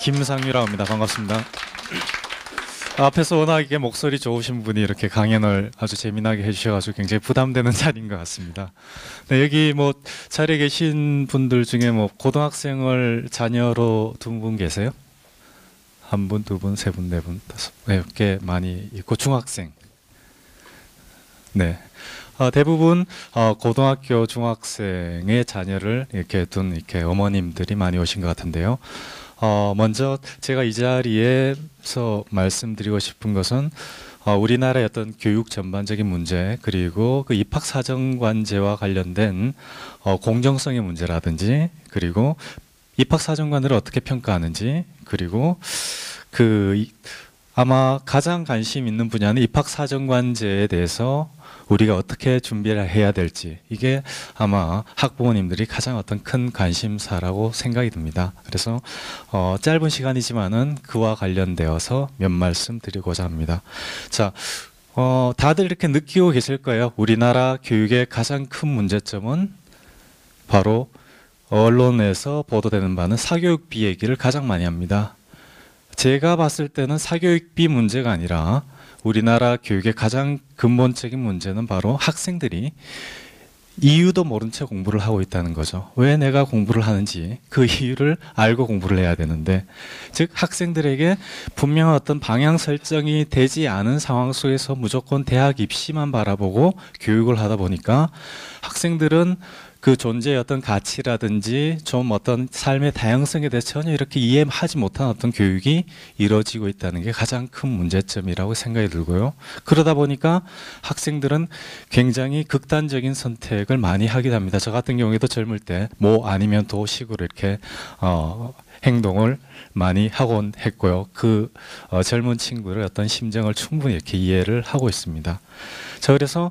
김상규라고 합니다. 반갑습니다. 앞에서 워낙에 목소리 좋으신 분이 이렇게 강연을 아주 재미나게 해주셔가지고 굉장히 부담되는 자리인 것 같습니다. 네, 여기 뭐 자리에 계신 분들 중에 뭐 고등학생을 자녀로 둔 분 계세요? 한 분, 두 분, 세 분, 네 분, 다섯 분, 꽤 많이 있고 중학생. 네. 대부분 고등학교 중학생의 자녀를 이렇게 둔 이렇게 어머님들이 많이 오신 것 같은데요. 먼저 제가 이 자리에서 말씀드리고 싶은 것은 우리나라의 어떤 교육 전반적인 문제, 그리고 그 입학사정관제와 관련된 공정성의 문제라든지, 그리고 입학사정관들을 어떻게 평가하는지, 그리고 아마 가장 관심 있는 분야는 입학사정관제에 대해서 우리가 어떻게 준비를 해야 될지, 이게 아마 학부모님들이 가장 어떤 큰 관심사라고 생각이 듭니다. 그래서 짧은 시간이지만은 그와 관련되어서 몇 말씀 드리고자 합니다. 자, 다들 이렇게 느끼고 계실 거예요. 우리나라 교육의 가장 큰 문제점은 바로 언론에서 보도되는 바는 사교육비 얘기를 가장 많이 합니다. 제가 봤을 때는 사교육비 문제가 아니라 우리나라 교육의 가장 근본적인 문제는 바로 학생들이 이유도 모른 채 공부를 하고 있다는 거죠. 왜 내가 공부를 하는지 그 이유를 알고 공부를 해야 되는데, 즉 학생들에게 분명한 어떤 방향 설정이 되지 않은 상황 속에서 무조건 대학 입시만 바라보고 교육을 하다 보니까 학생들은 그 존재의 어떤 가치라든지 좀 어떤 삶의 다양성에 대해서 전혀 이렇게 이해하지 못한 어떤 교육이 이루어지고 있다는 게 가장 큰 문제점이라고 생각이 들고요. 그러다 보니까 학생들은 굉장히 극단적인 선택을 많이 하게 됩니다. 저 같은 경우에도 젊을 때 뭐 아니면 도식으로 이렇게 행동을 많이 하곤 했고요. 젊은 친구들의 어떤 심정을 충분히 이렇게 이해를 하고 있습니다. 자, 그래서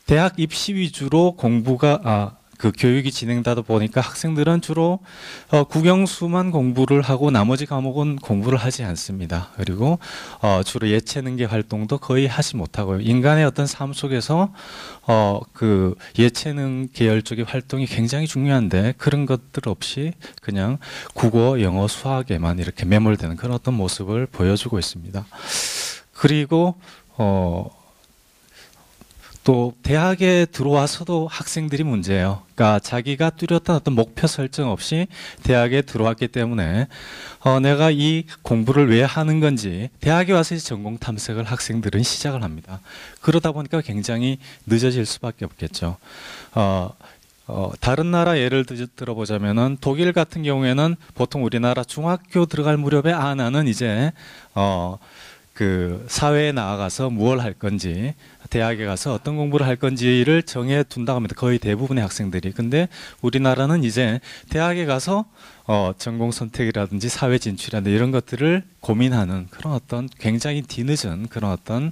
대학 입시 위주로 교육이 진행되다 보니까 학생들은 주로 국영수만 공부를 하고 나머지 과목은 공부를 하지 않습니다. 그리고 주로 예체능계 활동도 거의 하지 못하고요. 인간의 어떤 삶 속에서 예체능 계열 쪽의 활동이 굉장히 중요한데 그런 것들 없이 그냥 국어, 영어, 수학에만 이렇게 매몰되는 그런 어떤 모습을 보여주고 있습니다. 그리고 또 대학에 들어와서도 학생들이 문제예요. 그러니까 자기가 뚜렷한 어떤 목표 설정 없이 대학에 들어왔기 때문에 내가 이 공부를 왜 하는 건지 대학에 와서 전공 탐색을 학생들은 시작을 합니다. 그러다 보니까 굉장히 늦어질 수밖에 없겠죠. 다른 나라 예를 들어보자면은 독일 같은 경우에는 보통 우리나라 중학교 들어갈 무렵에 나는 이제 사회에 나아가서 무엇을 할 건지, 대학에 가서 어떤 공부를 할 건지를 정해 둔다고 합니다. 거의 대부분의 학생들이. 근데 우리나라는 이제 대학에 가서 전공 선택이라든지 사회 진출이라든지 이런 것들을 고민하는 그런 어떤 굉장히 뒤늦은 그런 어떤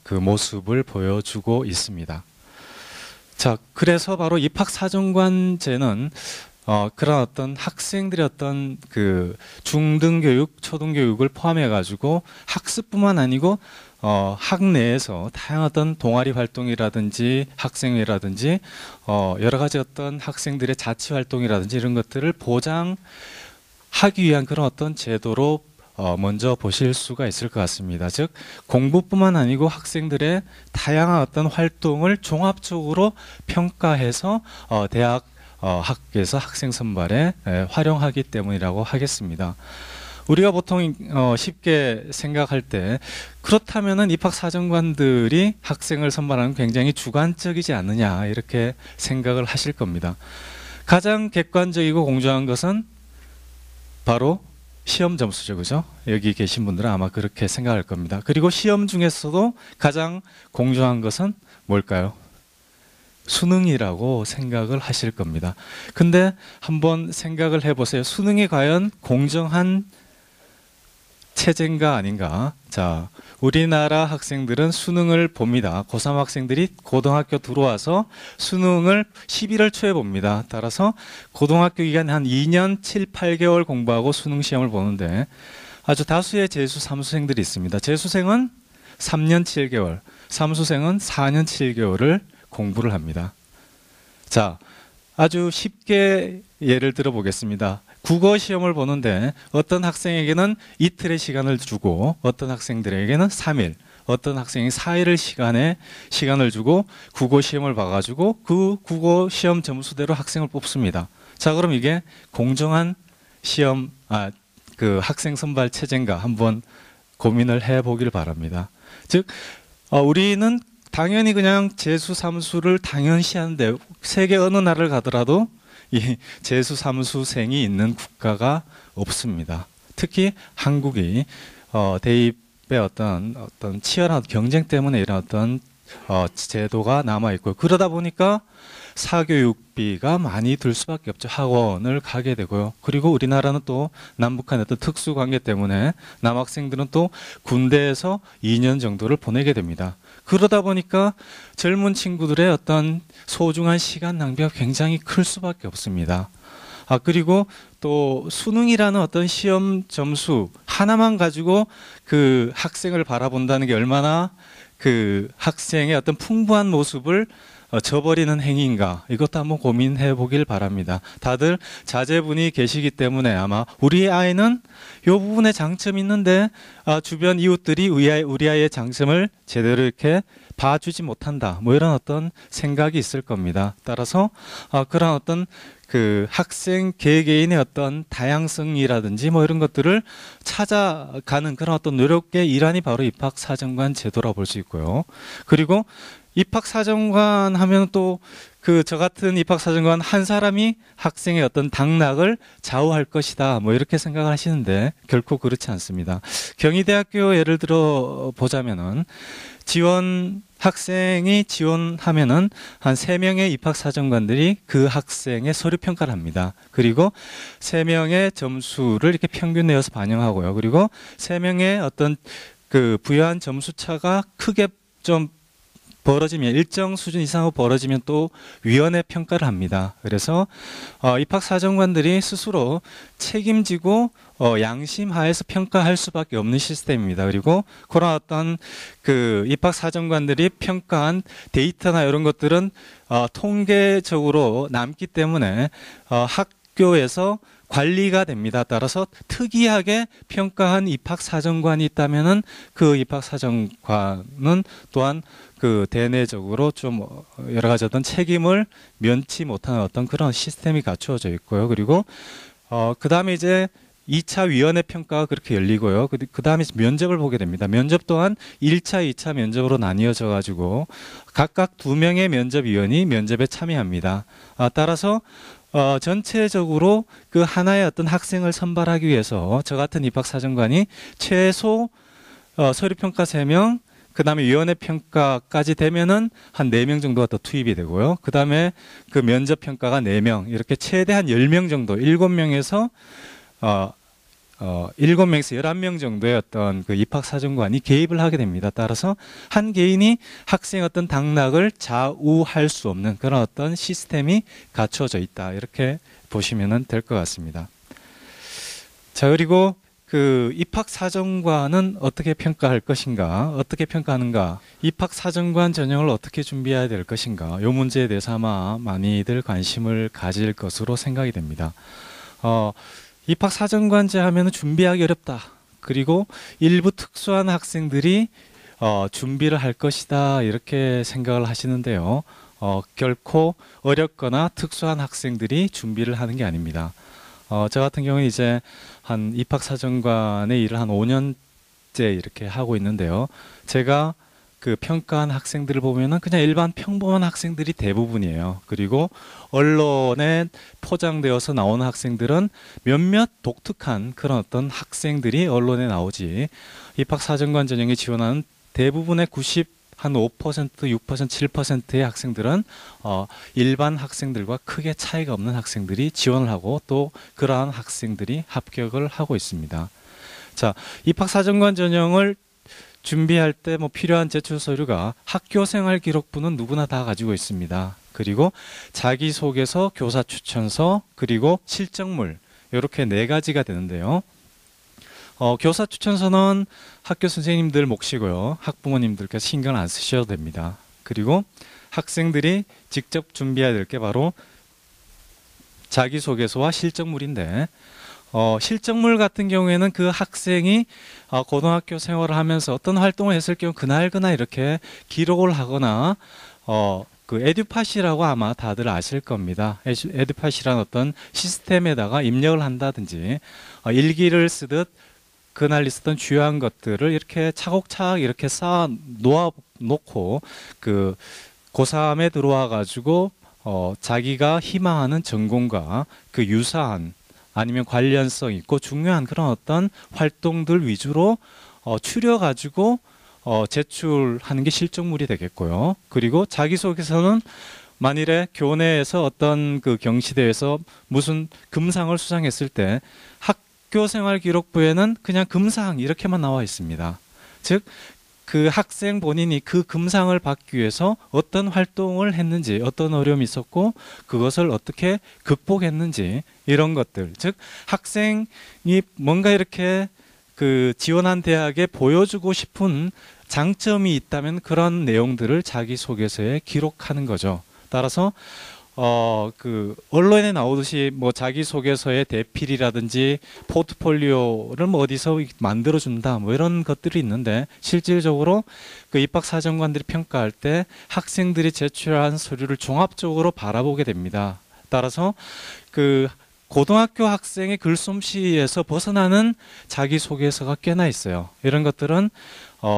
모습을 보여주고 있습니다. 자, 그래서 바로 입학사정관제는 그런 어떤 학생들의 어떤 중등교육, 초등교육을 포함해가지고 학습뿐만 아니고 학 내에서 다양한 어떤 동아리 활동이라든지 학생회라든지 여러 가지 어떤 학생들의 자치 활동이라든지 이런 것들을 보장하기 위한 그런 어떤 제도로 먼저 보실 수가 있을 것 같습니다. 즉 공부뿐만 아니고 학생들의 다양한 어떤 활동을 종합적으로 평가해서 대학 학교에서 학생 선발에 활용하기 때문이라고 하겠습니다. 우리가 보통 쉽게 생각할 때 그렇다면은 입학사정관들이 학생을 선발하는 굉장히 주관적이지 않느냐 이렇게 생각을 하실 겁니다. 가장 객관적이고 공정한 것은 바로 시험 점수죠, 그죠? 여기 계신 분들은 아마 그렇게 생각할 겁니다. 그리고 시험 중에서도 가장 공정한 것은 뭘까요? 수능이라고 생각을 하실 겁니다. 근데 한번 생각을 해보세요. 수능이 과연 공정한 체제인가 아닌가? 자, 우리나라 학생들은 수능을 봅니다. 고3 학생들이 고등학교 들어와서 수능을 11월 초에 봅니다. 따라서 고등학교 기간 한 2년 7, 8개월 공부하고 수능 시험을 보는데 아주 다수의 재수, 삼수생들이 있습니다. 재수생은 3년 7개월, 삼수생은 4년 7개월을 공부를 합니다. 자, 아주 쉽게 예를 들어 보겠습니다. 국어 시험을 보는데 어떤 학생에게는 이틀의 시간을 주고 어떤 학생들에게는 3일, 어떤 학생이 4일을 시간을 주고 국어 시험을 봐가지고 그 국어 시험 점수대로 학생을 뽑습니다. 자, 그럼 이게 공정한 시험, 그 학생 선발 체제인가 한번 고민을 해보길 바랍니다. 즉, 우리는 당연히 그냥 재수, 삼수를 당연시하는데 세계 어느 나라를 가더라도 이 재수, 삼수생이 있는 국가가 없습니다. 특히 한국이 대입의 어떤 치열한 경쟁 때문에 이런 어떤 제도가 남아 있고 그러다 보니까 사교육비가 많이 들 수밖에 없죠. 학원을 가게 되고요. 그리고 우리나라는 또 남북한의 어떤 특수 관계 때문에 남학생들은 또 군대에서 2년 정도를 보내게 됩니다. 그러다 보니까 젊은 친구들의 어떤 소중한 시간 낭비가 굉장히 클 수밖에 없습니다. 그리고 또 수능이라는 어떤 시험 점수 하나만 가지고 그 학생을 바라본다는 게 얼마나 그 학생의 어떤 풍부한 모습을 저버리는 행위인가, 이것도 한번 고민해 보길 바랍니다. 다들 자제분이 계시기 때문에 아마 우리 아이는 이 부분에 장점이 있는데 주변 이웃들이 우리 아이의 장점을 제대로 이렇게 봐주지 못한다, 뭐 이런 어떤 생각이 있을 겁니다. 따라서 그런 어떤 그 학생 개개인의 어떤 다양성이라든지 뭐 이런 것들을 찾아가는 그런 어떤 노력의 일환이 바로 입학사정관 제도라고 볼 수 있고요. 그리고 입학사정관 하면 또 그 저 같은 입학사정관 한 사람이 학생의 어떤 당락을 좌우할 것이다, 뭐 이렇게 생각을 하시는데 결코 그렇지 않습니다. 경희대학교 예를 들어 보자면은 학생이 지원하면은 한 3명의 입학사정관들이 그 학생의 서류 평가를 합니다. 그리고 3명의 점수를 이렇게 평균 내어서 반영하고요. 그리고 3명의 어떤 그 부여한 점수 차가 크게 좀 벌어지면, 일정 수준 이상으로 벌어지면 또 위원회 평가를 합니다. 그래서 입학사정관들이 스스로 책임지고 양심하에서 평가할 수밖에 없는 시스템입니다. 그리고 그런 어떤 그 입학사정관들이 평가한 데이터나 이런 것들은 통계적으로 남기 때문에 학교에서 관리가 됩니다. 따라서 특이하게 평가한 입학사정관이 있다면은 그 입학사정관은 또한 그 대내적으로 좀 여러 가지 어떤 책임을 면치 못하는 어떤 그런 시스템이 갖추어져 있고요. 그리고 그 다음에 이제 2차 위원회 평가가 그렇게 열리고요. 그 다음에 면접을 보게 됩니다. 면접 또한 1차, 2차 면접으로 나뉘어져 가지고 각각 2명의 면접위원이 면접에 참여합니다. 따라서 전체적으로 그 하나의 어떤 학생을 선발하기 위해서 저 같은 입학사정관이 최소 서류평가 3명, 그 다음에 위원회 평가까지 되면은 한 4명 정도가 더 투입이 되고요. 그 다음에 그 면접 평가가 4명, 이렇게 최대 한 10명 정도, 7명에서 11명 정도의 어떤 그 입학사정관이 개입을 하게 됩니다. 따라서 한 개인이 학생의 어떤 당락을 좌우할 수 없는 그런 어떤 시스템이 갖춰져 있다, 이렇게 보시면 될 것 같습니다. 자, 그리고 그 입학사정관은 어떻게 평가할 것인가, 어떻게 평가하는가, 입학사정관 전형을 어떻게 준비해야 될 것인가, 이 문제에 대해서 아마 많이들 관심을 가질 것으로 생각이 됩니다. 입학사정관제 하면 준비하기 어렵다, 그리고 일부 특수한 학생들이 준비를 할 것이다, 이렇게 생각을 하시는데요. 결코 어렵거나 특수한 학생들이 준비를 하는 게 아닙니다. 저 같은 경우는 이제 한 입학사정관의 일을 한 5년째 이렇게 하고 있는데요. 제가 그 평가한 학생들을 보면은 그냥 일반 평범한 학생들이 대부분이에요. 그리고 언론에 포장되어서 나오는 학생들은 몇몇 독특한 그런 어떤 학생들이 언론에 나오지, 입학사정관 전형에 지원하는 대부분의 5% 6%, 7%의 학생들은 일반 학생들과 크게 차이가 없는 학생들이 지원을 하고 또 그러한 학생들이 합격을 하고 있습니다. 자, 입학사정관 전형을 준비할 때 뭐 필요한 제출 서류가 학교생활 기록부는 누구나 다 가지고 있습니다. 그리고 자기소개서, 교사 추천서, 그리고 실적물, 이렇게 4가지가 되는데요. 교사 추천서는 학교 선생님들 몫이고요. 학부모님들께서 신경 안 쓰셔도 됩니다. 그리고 학생들이 직접 준비해야 될 게 바로 자기소개서와 실적물인데, 실적물 같은 경우에는 그 학생이 고등학교 생활을 하면서 어떤 활동을 했을 경우 그날 이렇게 기록을 하거나 그 에듀팟이라고 아마 다들 아실 겁니다. 에듀팟이란 어떤 시스템에다가 입력을 한다든지 일기를 쓰듯 그날 있었던 주요한 것들을 이렇게 차곡차곡 이렇게 쌓아 놓고 그 고3에 들어와 가지고 자기가 희망하는 전공과 그 유사한 아니면 관련성 있고 중요한 그런 어떤 활동들 위주로 추려 가지고 제출하는 게 실적물이 되겠고요. 그리고 자기소개서는 만일에 교내에서 어떤 그 경시대에서 무슨 금상을 수상했을 때 학교생활기록부에는 그냥 금상 이렇게만 나와 있습니다. 즉 그 학생 본인이 그 금상을 받기 위해서 어떤 활동을 했는지, 어떤 어려움이 있었고 그것을 어떻게 극복했는지 이런 것들, 즉 학생이 뭔가 이렇게 그 지원한 대학에 보여주고 싶은 장점이 있다면 그런 내용들을 자기소개서에 기록하는 거죠. 따라서 그 언론에 나오듯이 뭐 자기소개서의 대필이라든지 포트폴리오를 뭐 어디서 만들어 준다 뭐 이런 것들이 있는데 실질적으로 그 입학사정관들이 평가할 때 학생들이 제출한 서류를 종합적으로 바라보게 됩니다. 따라서 그 고등학교 학생의 글솜씨에서 벗어나는 자기소개서가 꽤나 있어요. 이런 것들은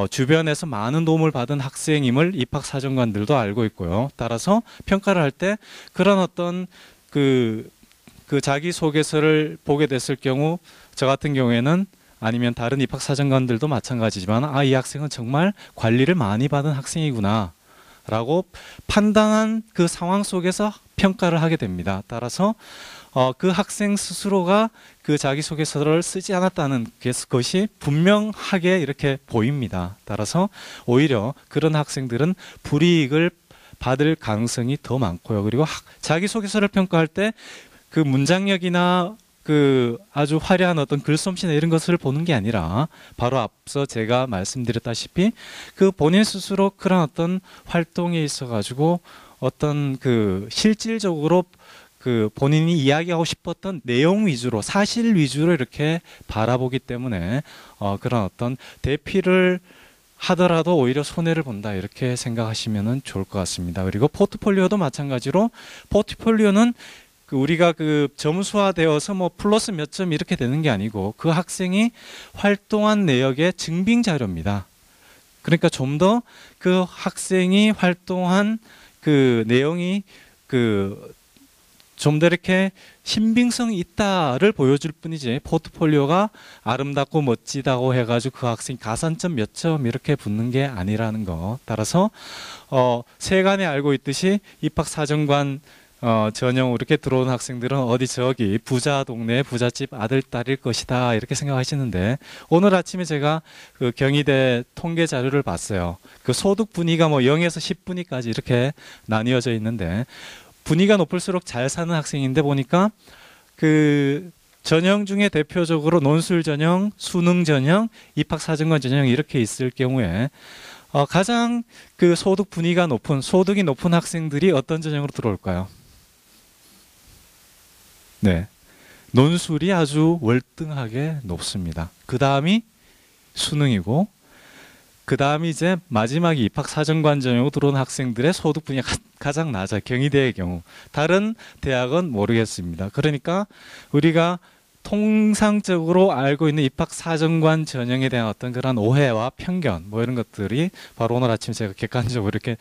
주변에서 많은 도움을 받은 학생임을 입학사정관들도 알고 있고요. 따라서 평가를 할 때 그런 어떤 그 자기소개서를 보게 됐을 경우 저 같은 경우에는 아니면 다른 입학사정관들도 마찬가지지만 이 학생은 정말 관리를 많이 받은 학생이구나 라고 판단한 그 상황 속에서 평가를 하게 됩니다. 따라서 그 학생 스스로가 그 자기소개서를 쓰지 않았다는 것이 분명하게 이렇게 보입니다. 따라서 오히려 그런 학생들은 불이익을 받을 가능성이 더 많고요. 그리고 자기소개서를 평가할 때 그 문장력이나 그 아주 화려한 어떤 글솜씨나 이런 것을 보는 게 아니라 바로 앞서 제가 말씀드렸다시피 그 본인 스스로 그런 어떤 활동에 있어 가지고 어떤 그 실질적으로 그 본인이 이야기하고 싶었던 내용 위주로 사실 위주로 이렇게 바라보기 때문에 그런 어떤 대피를 하더라도 오히려 손해를 본다 이렇게 생각하시면 좋을 것 같습니다. 그리고 포트폴리오도 마찬가지로 포트폴리오는 그 우리가 그 점수화되어서 뭐 플러스 몇 점 이렇게 되는 게 아니고 그 학생이 활동한 내역의 증빙 자료입니다. 그러니까 좀 더 그 학생이 활동한 그 내용이 그 좀 더 이렇게 신빙성이 있다를 보여줄 뿐이지 포트폴리오가 아름답고 멋지다고 해가지고 그 학생이 가산점 몇 점 이렇게 붙는 게 아니라는 거. 따라서 세간에 알고 있듯이 입학사정관 전형 이렇게 들어온 학생들은 어디 저기 부자 동네 부잣집 아들 딸일 것이다 이렇게 생각하시는데 오늘 아침에 제가 그 경희대 통계 자료를 봤어요. 그 소득 분위가 뭐 0에서 10분위까지 이렇게 나뉘어져 있는데 분위가 높을수록 잘 사는 학생인데 보니까 그 전형 중에 대표적으로 논술 전형, 수능 전형, 입학사정관 전형 이렇게 있을 경우에 가장 그 소득 분위가 높은 소득이 높은 학생들이 어떤 전형으로 들어올까요? 네, 논술이 아주 월등하게 높습니다. 그 다음이 수능이고 그 다음이 이제 마지막에 입학사정관 전형으로 들어온 학생들의 소득 분위기가 가장 낮아요. 경희대의 경우. 다른 대학은 모르겠습니다. 그러니까 우리가 통상적으로 알고 있는 입학사정관 전형에 대한 어떤 그런 오해와 편견 뭐 이런 것들이 바로 오늘 아침 제가 객관적으로 이렇게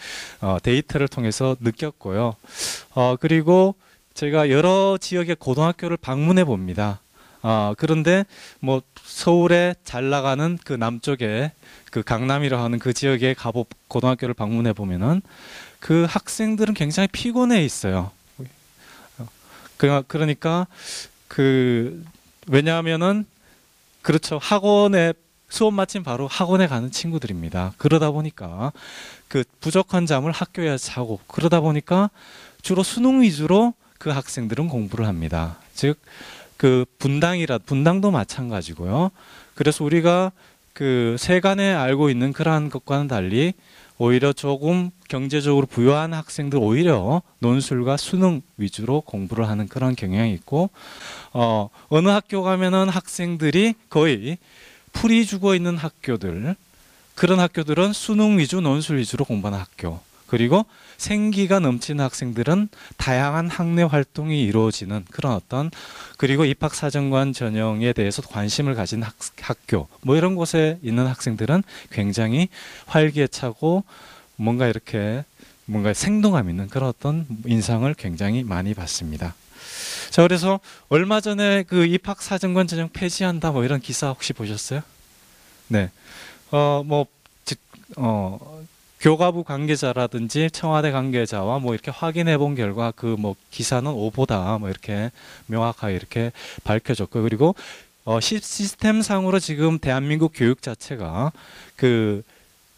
데이터를 통해서 느꼈고요. 그리고 제가 여러 지역의 고등학교를 방문해 봅니다. 그런데 뭐 서울에 잘 나가는 그 남쪽에 그 강남이라 하는 그 지역에 고등학교를 방문해 보면은 그 학생들은 굉장히 피곤해 있어요. 그러니까 그 왜냐하면은 그렇죠. 학원에 수업 마침 바로 학원에 가는 친구들입니다. 그러다 보니까 그 부족한 잠을 학교에서 자고 그러다 보니까 주로 수능 위주로 그 학생들은 공부를 합니다. 즉 그 분당도 마찬가지고요. 그래서 우리가 그 세간에 알고 있는 그러한 것과는 달리 오히려 조금 경제적으로 부유한 학생들 오히려 논술과 수능 위주로 공부를 하는 그런 경향이 있고, 어느 학교 가면은 학생들이 거의 풀이 죽어 있는 학교들, 그런 학교들은 수능 위주, 논술 위주로 공부하는 학교, 그리고 생기가 넘치는 학생들은 다양한 학내 활동이 이루어지는 그런 어떤, 그리고 입학사정관 전형에 대해서 관심을 가진 학교, 뭐 이런 곳에 있는 학생들은 굉장히 활기차고 뭔가 이렇게 뭔가 생동감 있는 그런 어떤 인상을 굉장히 많이 받습니다. 자, 그래서 얼마 전에 그 입학사정관 전형 폐지한다 뭐 이런 기사 혹시 보셨어요? 네. 교과부 관계자라든지 청와대 관계자와 뭐 이렇게 확인해 본 결과 그 뭐 기사는 오보다 뭐 이렇게 명확하게 이렇게 밝혀졌고, 그리고 시스템상으로 지금 대한민국 교육 자체가 그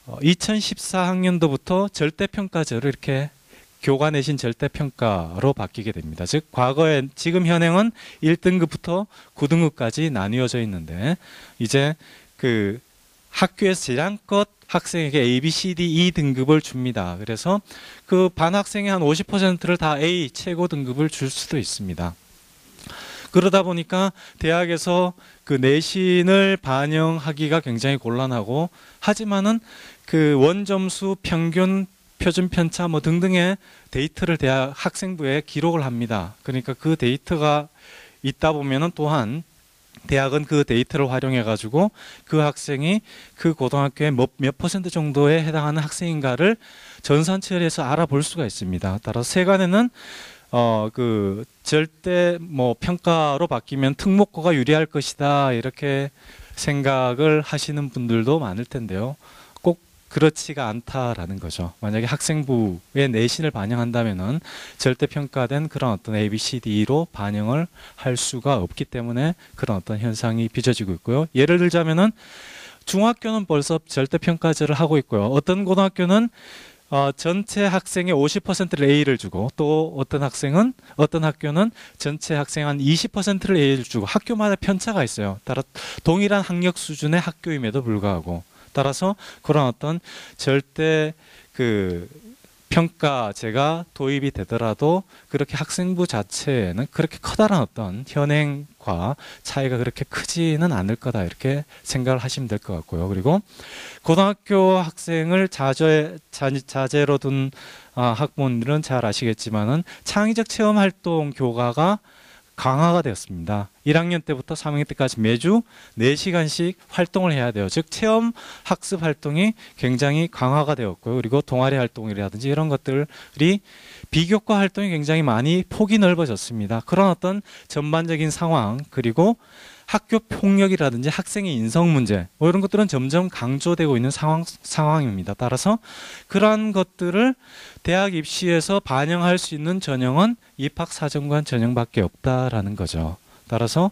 2014학년도부터 절대평가제로 이렇게 교과 내신 절대평가로 바뀌게 됩니다. 즉 과거에 지금 현행은 1등급부터 9등급까지 나뉘어져 있는데, 이제 그 학교에서 지량껏 학생에게 A, B, C, D, E 등급을 줍니다. 그래서 그 반 학생의 한 50%를 다 A 최고 등급을 줄 수도 있습니다. 그러다 보니까 대학에서 그 내신을 반영하기가 굉장히 곤란하고, 하지만은 그 원점수, 평균, 표준 편차 뭐 등등의 데이터를 대학 학생부에 기록을 합니다. 그러니까 그 데이터가 있다 보면은 또한 대학은 그 데이터를 활용해 가지고 그 학생이 그 고등학교에 몇 퍼센트 정도에 해당하는 학생인가를 전산처리해서 알아볼 수가 있습니다. 따라서 세간에는 그 절대 뭐 평가로 바뀌면 특목고가 유리할 것이다 이렇게 생각을 하시는 분들도 많을 텐데요. 꼭 그렇지가 않다라는 거죠. 만약에 학생부의 내신을 반영한다면은 절대 평가된 그런 어떤 A, B, C, D로 반영을 할 수가 없기 때문에 그런 어떤 현상이 빚어지고 있고요. 예를 들자면은 중학교는 벌써 절대 평가제를 하고 있고요. 어떤 고등학교는 전체 학생의 50%를 A를 주고, 또 어떤 학교는 전체 학생 한 20%를 A를 주고, 학교마다 편차가 있어요. 따라 동일한 학력 수준의 학교임에도 불구하고, 따라서 그런 어떤 절대 그 평가제가 도입이 되더라도 그렇게 학생부 자체에는 그렇게 커다란 어떤 현행과 차이가 그렇게 크지는 않을 거다 이렇게 생각을 하시면 될 것 같고요. 그리고 고등학교 학생을 자제로 둔 학부모님들은 잘 아시겠지만은 창의적 체험 활동 교과가 강화가 되었습니다. 1학년 때부터 3학년 때까지 매주 4시간씩 활동을 해야 돼요. 즉 체험 학습 활동이 굉장히 강화가 되었고요. 그리고 동아리 활동이라든지 이런 것들이 비교과 활동이 굉장히 많이 폭이 넓어졌습니다. 그런 어떤 전반적인 상황, 그리고 학교 폭력이라든지 학생의 인성 문제 뭐 이런 것들은 점점 강조되고 있는 상황입니다. 따라서 그러한 것들을 대학 입시에서 반영할 수 있는 전형은 입학사정관 전형밖에 없다라는 거죠. 따라서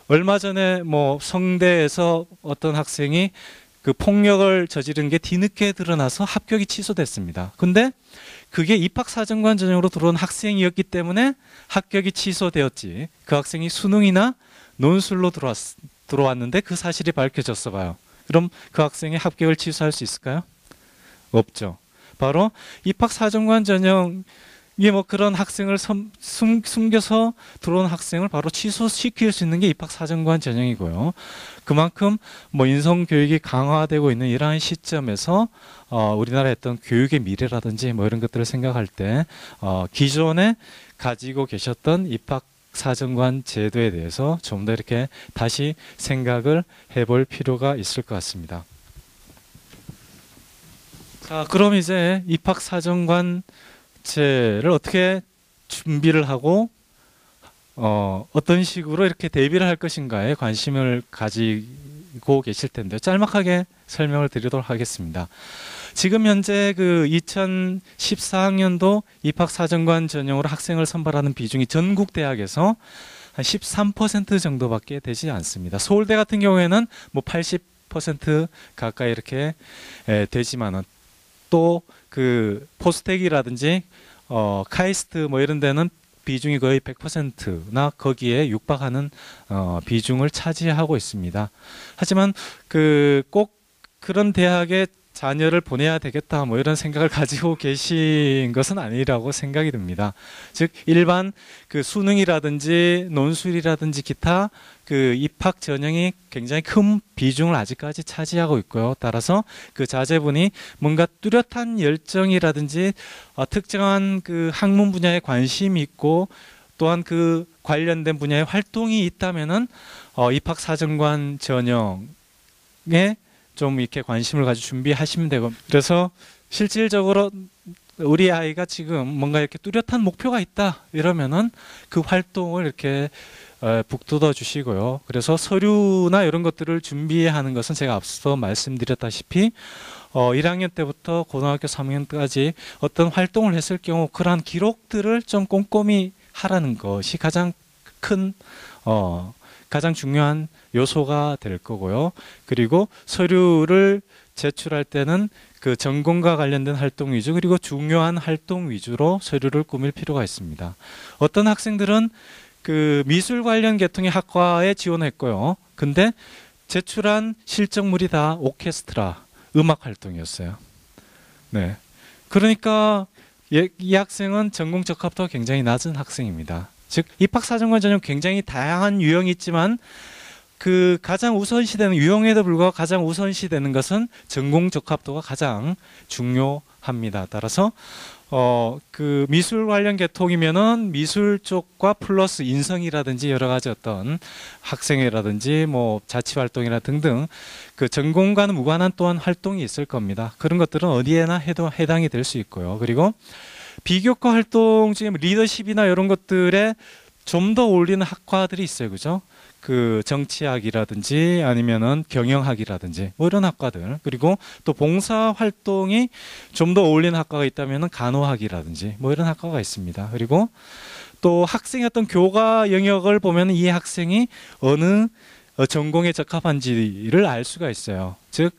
얼마 전에 뭐 성대에서 어떤 학생이 그 폭력을 저지른 게 뒤늦게 드러나서 합격이 취소됐습니다. 근데 그게 입학사정관 전형으로 들어온 학생이었기 때문에 합격이 취소되었지, 그 학생이 수능이나 논술로 들어왔는데 그 사실이 밝혀졌어 봐요. 그럼 그 학생의 합격을 취소할 수 있을까요? 없죠. 바로 입학사정관 전형이 뭐 그런 학생을 숨겨서 들어온 학생을 바로 취소시킬 수 있는 게 입학사정관 전형이고요. 그만큼 뭐 인성교육이 강화되고 있는 이러한 시점에서 우리나라의 어떤 교육의 미래라든지 뭐 이런 것들을 생각할 때 기존에 가지고 계셨던 입학사정관 제도에 대해서 좀 더 이렇게 다시 생각을 해볼 필요가 있을 것 같습니다. 자, 그럼 이제 입학사정관제를 어떻게 준비를 하고 어떤 식으로 이렇게 대비를 할 것인가에 관심을 가지고 계실 텐데 짤막하게 설명을 드리도록 하겠습니다. 지금 현재 그 2014학년도 입학사정관 전형으로 학생을 선발하는 비중이 전국 대학에서 한 13% 정도밖에 되지 않습니다. 서울대 같은 경우에는 뭐 80% 가까이 이렇게 되지만은 또 그 포스텍이라든지 카이스트 뭐 이런 데는 비중이 거의 100%나 거기에 육박하는 비중을 차지하고 있습니다. 하지만 꼭 그런 대학에 자녀를 보내야 되겠다 뭐 이런 생각을 가지고 계신 것은 아니라고 생각이 듭니다. 즉 일반 수능이라든지 논술이라든지 기타 입학 전형이 굉장히 큰 비중을 아직까지 차지하고 있고요. 따라서 자제분이 뭔가 뚜렷한 열정이라든지 특정한 학문 분야에 관심이 있고 또한 관련된 분야의 활동이 있다면은 입학 사정관 전형에 좀 이렇게 관심을 가지고 준비하시면 되고, 그래서 실질적으로 우리 아이가 지금 뭔가 이렇게 뚜렷한 목표가 있다 이러면은 그 활동을 이렇게 북돋아 주시고요. 그래서 서류나 이런 것들을 준비하는 것은 제가 앞서 말씀드렸다시피 1학년 때부터 고등학교 3학년까지 어떤 활동을 했을 경우 그러한 기록들을 좀 꼼꼼히 하라는 것이 가장 중요한 요소가 될 거고요. 그리고 서류를 제출할 때는 전공과 관련된 활동 위주 그리고 중요한 활동 위주로 서류를 꾸밀 필요가 있습니다. 어떤 학생들은 미술 관련 계통의 학과에 지원했고요. 근데 제출한 실적물이 다 오케스트라, 음악 활동이었어요. 네. 그러니까 이 학생은 전공 적합도가 굉장히 낮은 학생입니다. 즉 입학사정관 전형 굉장히 다양한 유형이 있지만 가장 우선시되는 유형에도 불구하고 가장 우선시되는 것은 전공 적합도가 가장 중요합니다. 따라서 미술 관련 계통이면은 미술 쪽과 플러스 인성이라든지 여러 가지 어떤 학생회라든지 뭐 자치 활동이나 등등 전공과는 무관한 또한 활동이 있을 겁니다. 그런 것들은 어디에나 해당이 될 수 있고요. 그리고 비교과 활동 중에 리더십이나 이런 것들에 좀 더 어울리는 학과들이 있어요. 그죠? 정치학이라든지 아니면은 경영학이라든지 뭐 이런 학과들, 그리고 또 봉사 활동이 좀 더 어울리는 학과가 있다면은 간호학이라든지 뭐 이런 학과가 있습니다. 그리고 또 학생의 어떤 교과 영역을 보면 이 학생이 어느 전공에 적합한지를 알 수가 있어요. 즉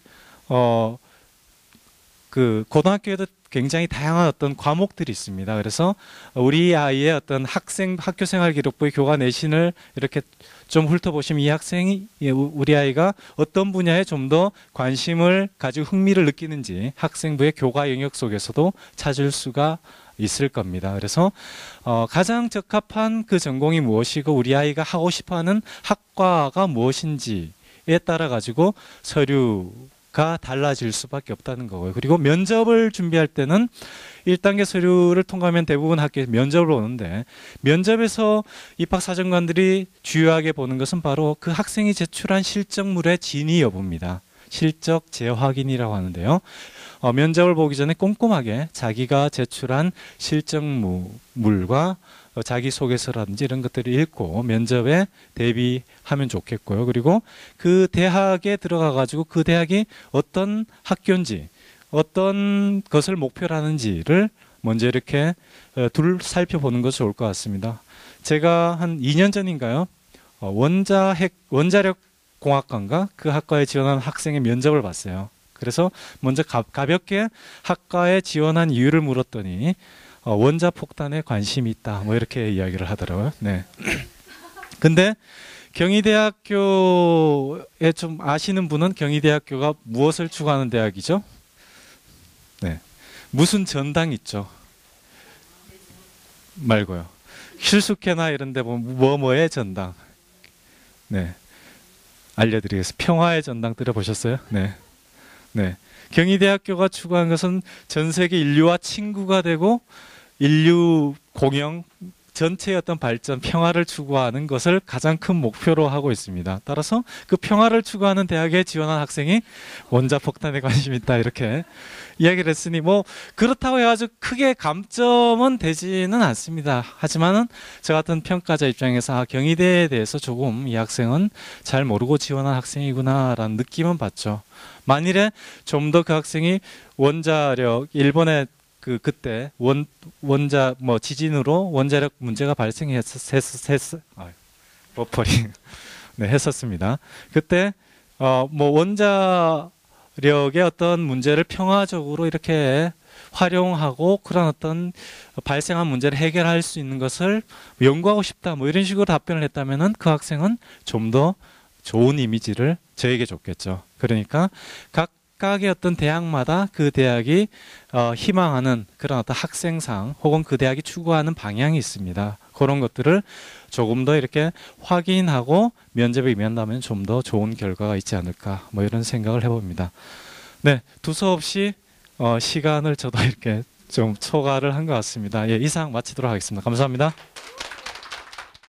고등학교에도 굉장히 다양한 어떤 과목들이 있습니다. 그래서 우리 아이의 어떤 학교 생활 기록부의 교과 내신을 이렇게 좀 훑어보시면 이 학생이, 우리 아이가 어떤 분야에 좀 더 관심을 가지고 흥미를 느끼는지 학생부의 교과 영역 속에서도 찾을 수가 있을 겁니다. 그래서 가장 적합한 전공이 무엇이고 우리 아이가 하고 싶어하는 학과가 무엇인지에 따라 가지고 서류가 달라질 수밖에 없다는 거고요. 그리고 면접을 준비할 때는 1단계 서류를 통과하면 대부분 학교에 면접을 오는데, 면접에서 입학사정관들이 주요하게 보는 것은 바로 그 학생이 제출한 실적물의 진위 여부입니다. 실적 재확인이라고 하는데요. 면접을 보기 전에 꼼꼼하게 자기가 제출한 실적물과 자기소개서라든지 이런 것들을 읽고 면접에 대비하면 좋겠고요. 그리고 그 대학에 들어가 가지고 그 대학이 어떤 학교인지 어떤 것을 목표로 하는지를 먼저 이렇게 살펴보는 것이 좋을 것 같습니다. 제가 한 2년 전인가요? 원자력 공학과인가? 그 학과에 지원한 학생의 면접을 봤어요. 그래서 먼저 가볍게 학과에 지원한 이유를 물었더니 원자폭탄에 관심이 있다, 뭐 이렇게 이야기를 하더라고요. 네. 근데 경희대학교에 좀 아시는 분은 경희대학교가 무엇을 추구하는 대학이죠? 네. 무슨 전당 있죠? 말고요. 실숙회나 이런 데 보면 뭐뭐의 전당. 네. 알려드리겠습니다. 평화의 전당 들어보셨어요? 네. 네. 경희대학교가 추구한 것은 전 세계 인류와 친구가 되고 인류 공영 전체의 어떤 발전, 평화를 추구하는 것을 가장 큰 목표로 하고 있습니다. 따라서 그 평화를 추구하는 대학에 지원한 학생이 원자폭탄에 관심이 있다, 이렇게 이야기를 했으니 뭐 그렇다고 해가지고 크게 감점은 되지는 않습니다. 하지만은 저 같은 평가자 입장에서 경희대에 대해서 조금 이 학생은 잘 모르고 지원한 학생이구나라는 느낌은 받죠. 만일에 좀 더 그 학생이 원자력, 일본의 그때 지진으로 원자력 문제가 버퍼링 네, 했었습니다. 그때 원자력의 어떤 문제를 평화적으로 이렇게 활용하고 그런 어떤 발생한 문제를 해결할 수 있는 것을 연구하고 싶다 뭐 이런 식으로 답변을 했다면은 그 학생은 좀 더 좋은 이미지를 저에게 줬겠죠. 그러니까 각각의 어떤 대학마다 그 대학이 희망하는 그런 어떤 학생상 혹은 그 대학이 추구하는 방향이 있습니다. 그런 것들을 조금 더 이렇게 확인하고 면접에 임한다면 좀 더 좋은 결과가 있지 않을까 뭐 이런 생각을 해봅니다. 네, 두서없이 시간을 저도 이렇게 좀 초과를 한 것 같습니다. 예, 이상 마치도록 하겠습니다. 감사합니다.